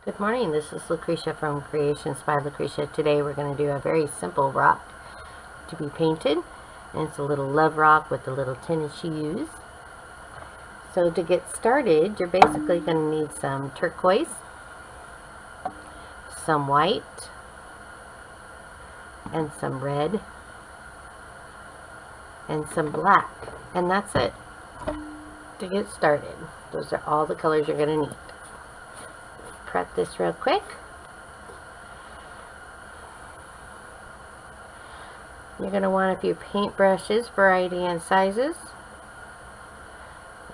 Good morning, this is Lucretia from Creations by Lucretia. Today we're going to do a very simple rock to be painted, and it's a little love rock with a little tennis shoes. So to get started, you're basically going to need some turquoise, some white, and some red, and some black, and that's it to get started. Those are all the colors you're going to need. Prep this real quick. You're going to want a few paint brushes, variety and sizes.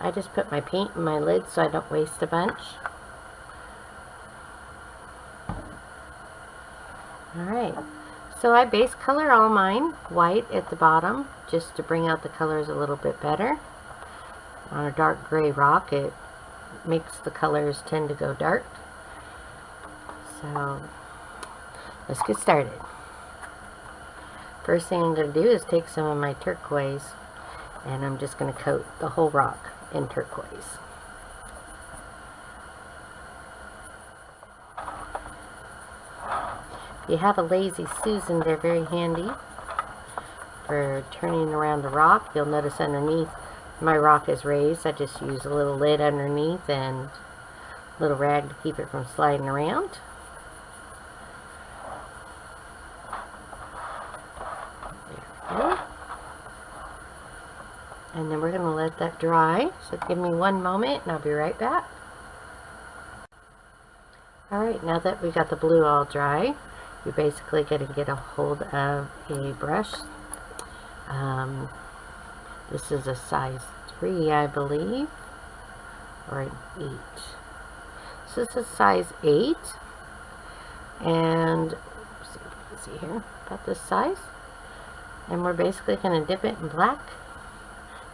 I just put my paint in my lid so I don't waste a bunch. Alright, so I base color all mine white at the bottom just to bring out the colors a little bit better. On a dark gray rock, it makes the colors tend to go dark. So let's get started. First thing I'm going to do is take some of my turquoise and I'm just going to coat the whole rock in turquoise. If you have a Lazy Susan, they're very handy for turning around the rock. You'll notice underneath my rock is raised. I just use a little lid underneath and a little rag to keep it from sliding around. And then we're going to let that dry. So give me one moment and I'll be right back. Alright, now that we got the blue all dry, you're basically going to get a hold of a brush. This is a size 3, I believe, or an 8. This is a size 8, and let's see here, about this size. And we're basically going to dip it in black.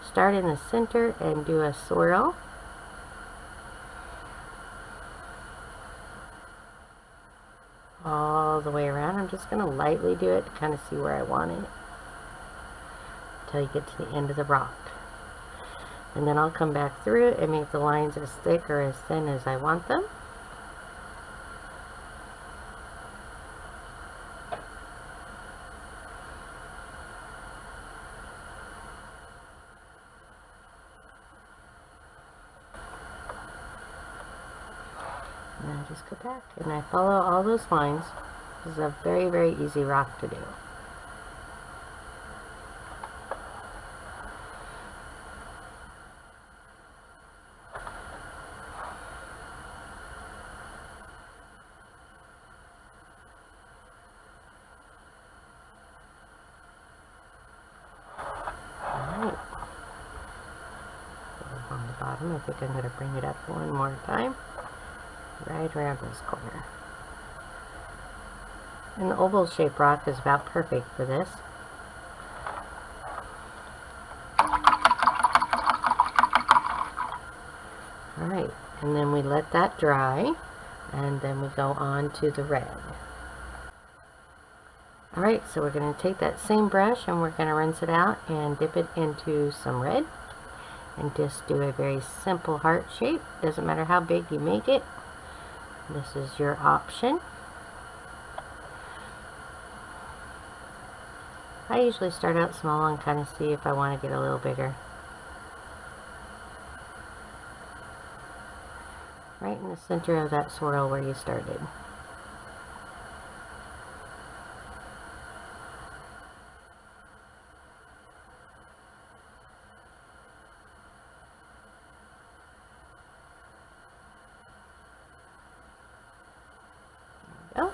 Start in the center and do a swirl. All the way around. I'm just going to lightly do it to kind of see where I want it until you get to the end of the rock. And then I'll come back through it and make the lines as thick or as thin as I want them. And I just go back and I follow all those lines. This is a very, very easy rock to do. Alright. On the bottom, I think I'm going to bring it up one more time. Right around this corner. And the oval shaped rock is about perfect for this. Alright, and then we let that dry, and then we go on to the red. Alright, so we're going to take that same brush and we're going to rinse it out and dip it into some red. And just do a very simple heart shape. Doesn't matter how big you make it. This is your option. I usually start out small and kind of see if I want to get a little bigger. Right in the center of that swirl where you started. Go.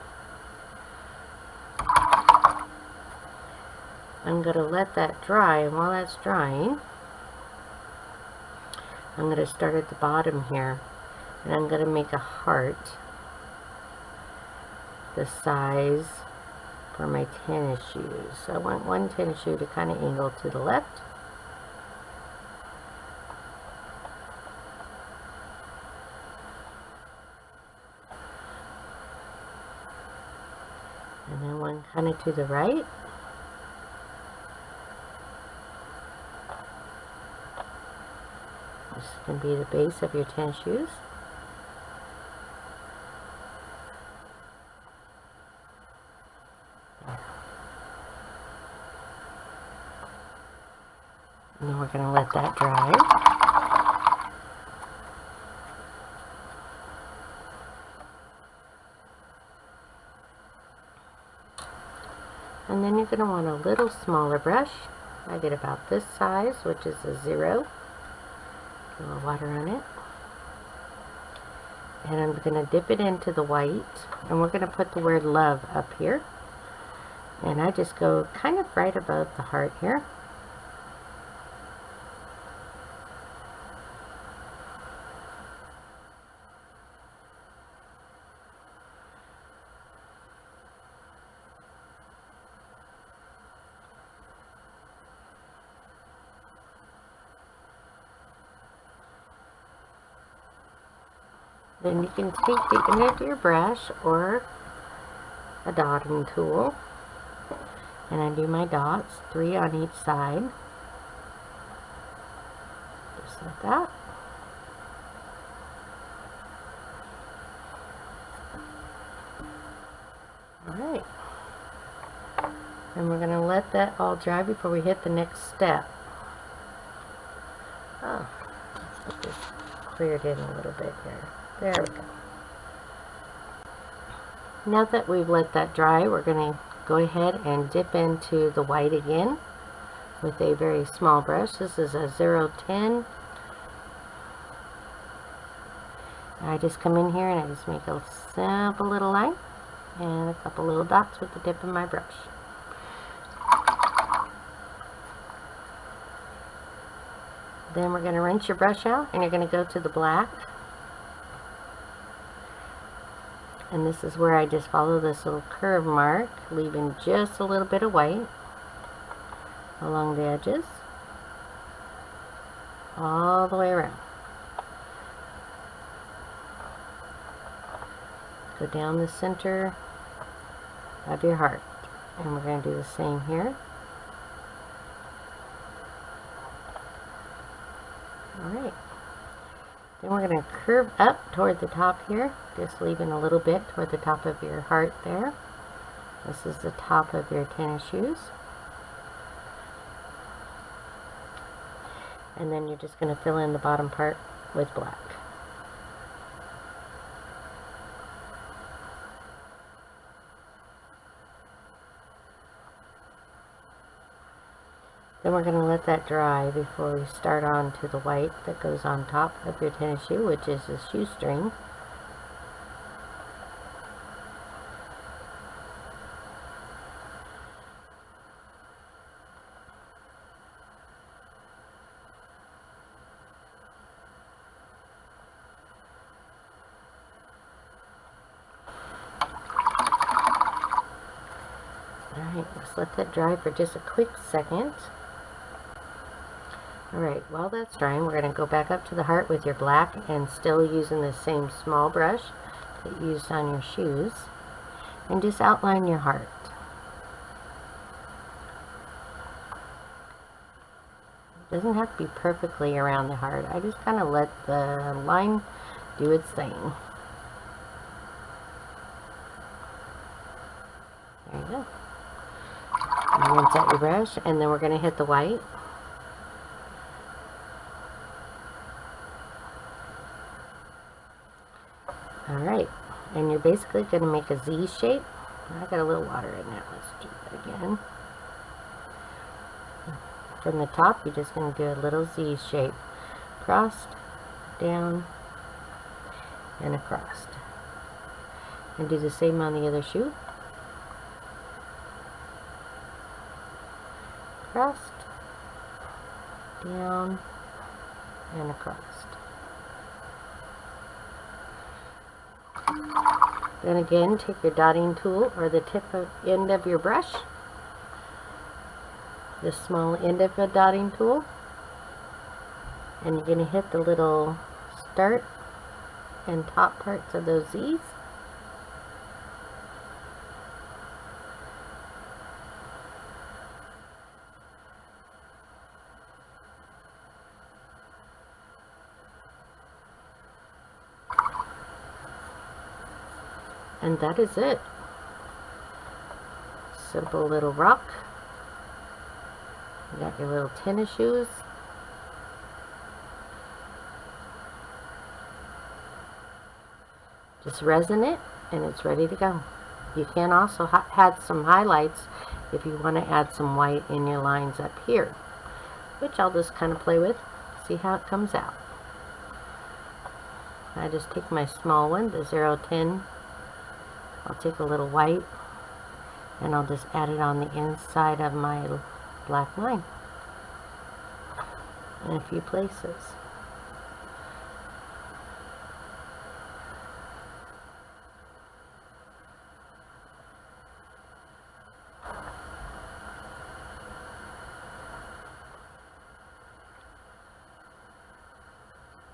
I'm going to let that dry, and while that's drying, I'm going to start at the bottom here, and I'm going to make a heart the size for my tennis shoes. So I want one tennis shoe to kind of angle to the left. And then one kind of to the right. This can be the base of your tennis shoes. we're going to let that dry. And then you're going to want a little smaller brush. I get about this size, which is a 0. A little water on it. And I'm going to dip it into the white. And we're going to put the word love up here. And I just go kind of right above the heart here. Then you can take the end of your brush or a dotting tool, and I do my dots, 3 on each side, just like that. Alright, and we're going to let that all dry before we hit the next step. Oh, let's get this cleared in a little bit here. There we go. Now that we've let that dry, we're going to go ahead and dip into the white again with a very small brush. This is a 010. I just come in here and I just make a simple little line and a couple little dots with the tip of my brush. Then we're going to rinse your brush out and you're going to go to the black. And this is where I just follow this little curve mark, leaving just a little bit of white along the edges, all the way around. Go down the center of your heart. And we're going to do the same here. Alright. Then we're going to curve up toward the top here, just leaving a little bit toward the top of your heart there. This is the top of your tennis shoes. And then you're just going to fill in the bottom part with black. Then we're going to let that dry before we start on to the white that goes on top of your tennis shoe, which is the shoestring. Alright, let's let that dry for just a quick second. Alright, while that's drying, we're going to go back up to the heart with your black and still using the same small brush that you used on your shoes. And just outline your heart. It doesn't have to be perfectly around the heart. I just kind of let the line do its thing. There you go. And rinse out your brush, and then we're going to hit the white. Alright, and you're basically going to make a Z shape. I got a little water in that. Let's do that again. From the top, you're just going to do a little Z shape. Crossed, down, and across. And do the same on the other shoe. Crossed, down, and across. Then again, take your dotting tool or the end of your brush, the small end of the dotting tool, and you're going to hit the little start and top parts of those Z's. And that is it. Simple little rock. You got your little tennis shoes Just resin it and it's ready to go. You can also add some highlights if you want to add some white in your lines up here, which I'll just kind of play with, see how it comes out. I just take my small one, the 010. I'll take a little white and I'll just add it on the inside of my black line in a few places.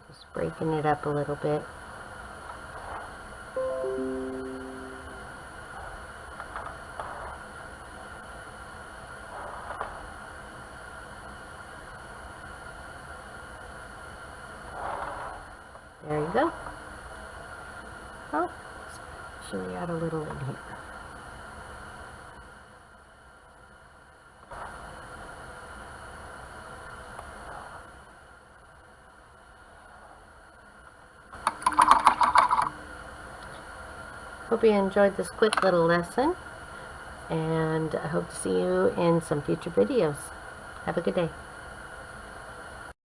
Just breaking it up a little bit. There you go. Oh, should we add a little in here? Hope you enjoyed this quick little lesson, and I hope to see you in some future videos. Have a good day.